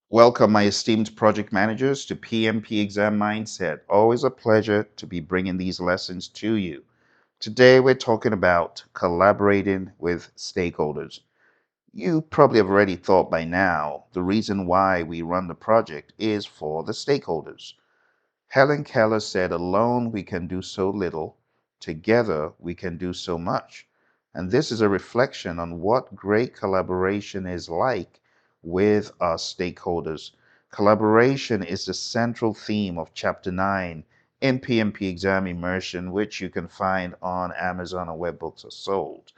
Welcome, my esteemed project managers, to PMP Exam Mindset. Always a pleasure to be bringing these lessons to you. Today, we're talking about collaborating with stakeholders. You probably have already thought by now the reason why we run the project is for the stakeholders. Helen Keller said, "Alone we can do so little, together we can do so much." And this is a reflection on what great collaboration is like with our stakeholders. Collaboration is the central theme of Chapter 9 in PMP Exam Immersion, which you can find on Amazon or where books are sold.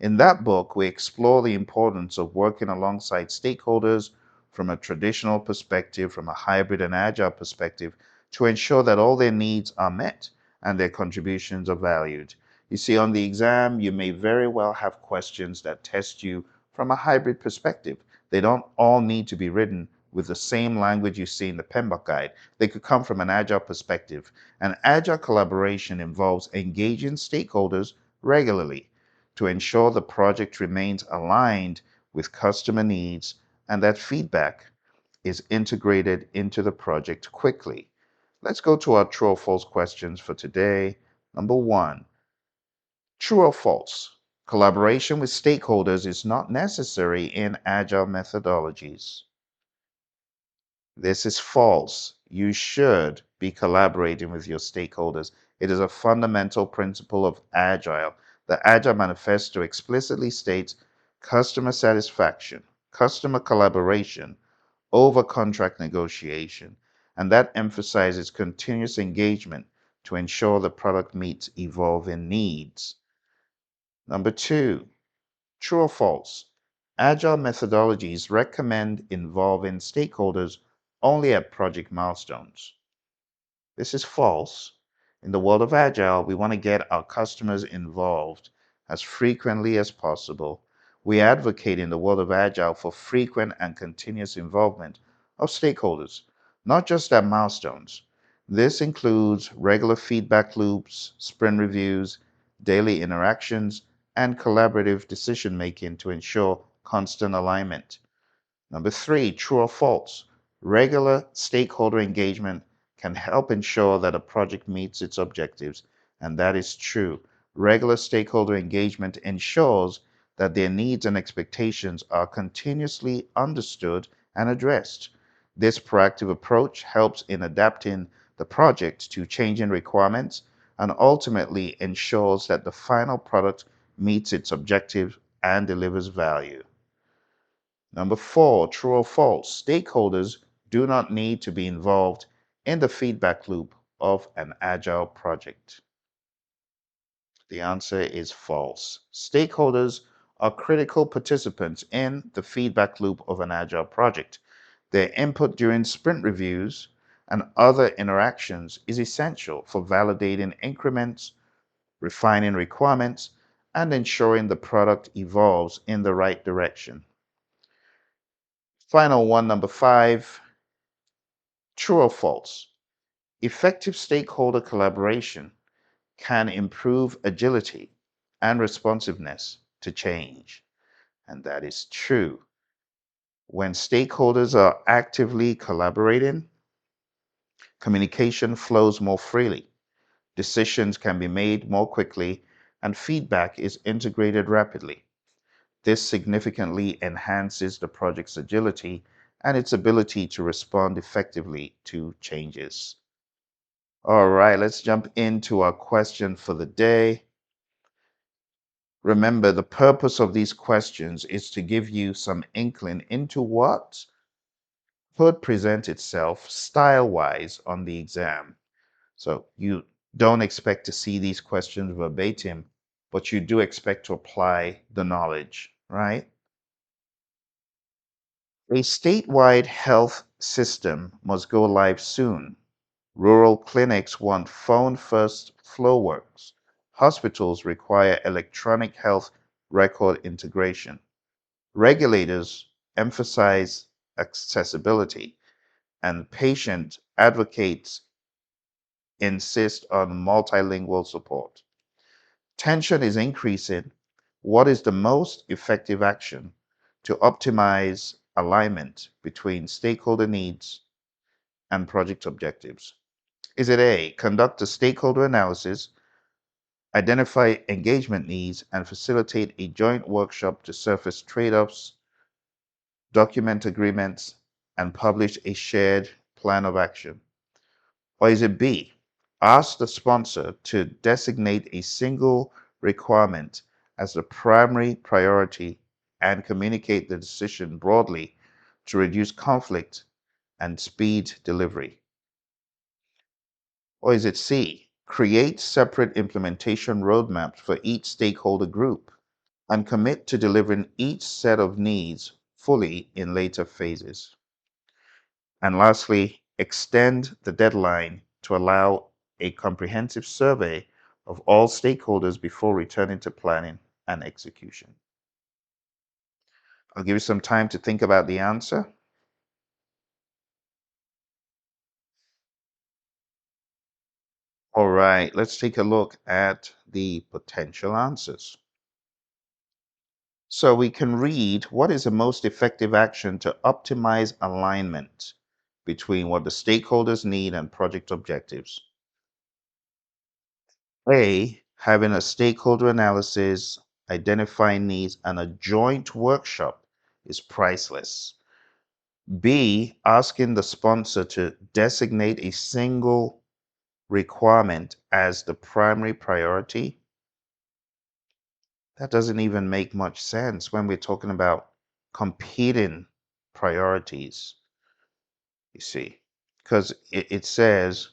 In that book, we explore the importance of working alongside stakeholders from a traditional perspective, from a hybrid and agile perspective, to ensure that all their needs are met and their contributions are valued. You see, on the exam, you may very well have questions that test you from a hybrid perspective. They don't all need to be written with the same language you see in the PMBOK guide. They could come from an agile perspective. And agile collaboration involves engaging stakeholders regularly to ensure the project remains aligned with customer needs and that feedback is integrated into the project quickly. Let's go to our true or false questions for today. Number one, true or false? Collaboration with stakeholders is not necessary in agile methodologies. This is false. You should be collaborating with your stakeholders. It is a fundamental principle of Agile. The Agile Manifesto explicitly states customer satisfaction, customer collaboration over contract negotiation, and that emphasizes continuous engagement to ensure the product meets evolving needs. Number two, true or false? Agile methodologies recommend involving stakeholders only at project milestones. This is false. In the world of Agile, we want to get our customers involved as frequently as possible. We advocate in the world of Agile for frequent and continuous involvement of stakeholders, not just at milestones. This includes regular feedback loops, sprint reviews, daily interactions, and collaborative decision making to ensure constant alignment. Number three, true or false? Regular stakeholder engagement can help ensure that a project meets its objectives, and that is true. Regular stakeholder engagement ensures that their needs and expectations are continuously understood and addressed. This proactive approach helps in adapting the project to changing requirements and ultimately ensures that the final product meets its objectives and delivers value. Number four, true or false? Stakeholders do not need to be involved in the feedback loop of an agile project. The answer is false. Stakeholders are critical participants in the feedback loop of an agile project. Their input during sprint reviews and other interactions is essential for validating increments, refining requirements, and ensuring the product evolves in the right direction. Final one, number five, true or false? Effective stakeholder collaboration can improve agility and responsiveness to change. And that is true. When stakeholders are actively collaborating, communication flows more freely, decisions can be made more quickly, and feedback is integrated rapidly. This significantly enhances the project's agility and its ability to respond effectively to changes. All right, let's jump into our question for the day. Remember, the purpose of these questions is to give you some inkling into what could present itself style-wise on the exam. So you don't expect to see these questions verbatim, but you do expect to apply the knowledge, right? A statewide health system must go live soon. Rural clinics want phone-first flow works. Hospitals require electronic health record integration. Regulators emphasize accessibility, and patient advocates insist on multilingual support. Tension is increasing. What is the most effective action to optimize alignment between stakeholder needs and project objectives? Is it A, conduct a stakeholder analysis, identify engagement needs, and facilitate a joint workshop to surface trade-offs, document agreements, and publish a shared plan of action? Or is it B, ask the sponsor to designate a single requirement as the primary priority and communicate the decision broadly to reduce conflict and speed delivery? Or is it C, create separate implementation roadmaps for each stakeholder group and commit to delivering each set of needs fully in later phases? And lastly, extend the deadline to allow a comprehensive survey of all stakeholders before returning to planning and execution. I'll give you some time to think about the answer. All right, let's take a look at the potential answers. So we can read, what is the most effective action to optimize alignment between what the stakeholders need and project objectives? A, having a stakeholder analysis, identifying needs, and a joint workshop is priceless. B, asking the sponsor to designate a single requirement as the primary priority. That doesn't even make much sense when we're talking about competing priorities, you see, because it says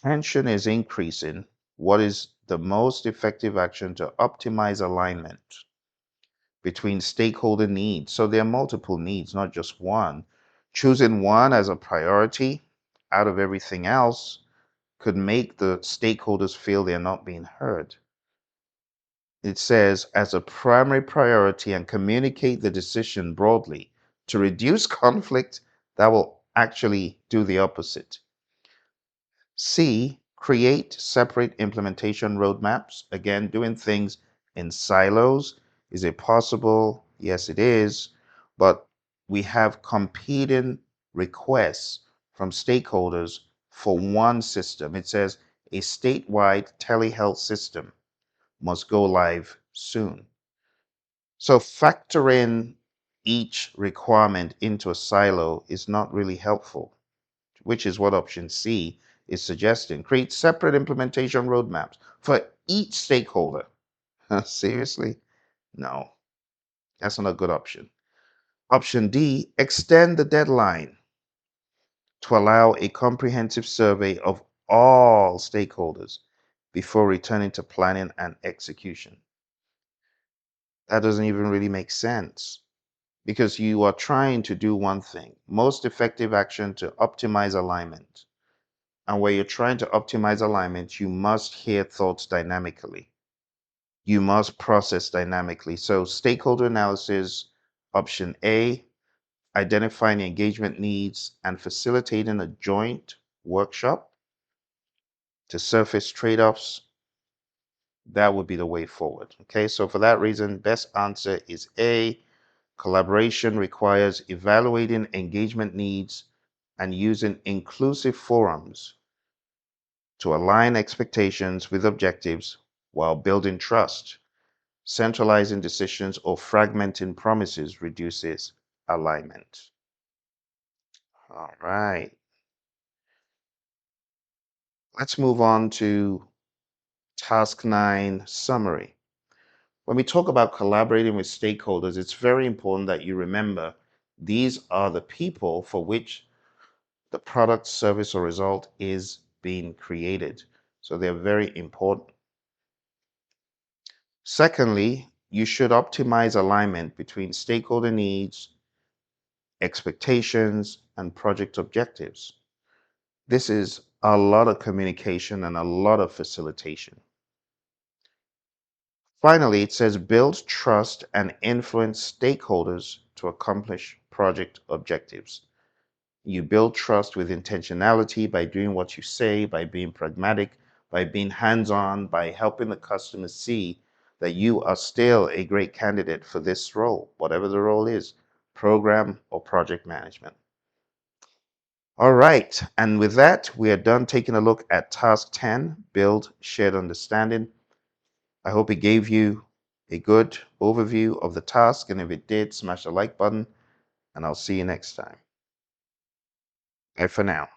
tension is increasing. What is the most effective action to optimize alignment between stakeholder needs? So there are multiple needs, not just one. Choosing one as a priority out of everything else could make the stakeholders feel they're not being heard. It says, as a primary priority and communicate the decision broadly to reduce conflict, that will actually do the opposite. C, create separate implementation roadmaps. Again, doing things in silos. Is it possible? Yes, it is. But we have competing requests from stakeholders for one system. It says a statewide telehealth system must go live soon. So factoring each requirement into a silo is not really helpful, which is what option C is suggesting. Create separate implementation roadmaps for each stakeholder. Seriously? No, that's not a good option. Option D, extend the deadline to allow a comprehensive survey of all stakeholders before returning to planning and execution. That doesn't even really make sense because you are trying to do one thing, most effective action to optimize alignment. And where you're trying to optimize alignment, you must hear thoughts dynamically. You must process dynamically. So stakeholder analysis, option A, identifying engagement needs and facilitating a joint workshop to surface trade-offs, that would be the way forward. Okay, so for that reason, best answer is A. Collaboration requires evaluating engagement needs and using inclusive forums to align expectations with objectives while building trust. Centralizing decisions or fragmenting promises reduces alignment. All right, let's move on to task 9 summary. When we talk about collaborating with stakeholders, it's very important that you remember these are the people for which the product, service, or result is being created. So they're very important. Secondly, you should optimize alignment between stakeholder needs, expectations, and project objectives. This is a lot of communication and a lot of facilitation. Finally, it says build trust and influence stakeholders to accomplish project objectives. You build trust with intentionality by doing what you say, by being pragmatic, by being hands-on, by helping the customer see that you are still a great candidate for this role, whatever the role is. program, or project management. All right, and with that, we are done taking a look at task 10, build shared understanding. I hope it gave you a good overview of the task, and if it did, smash the like button, and I'll see you next time. Bye for now.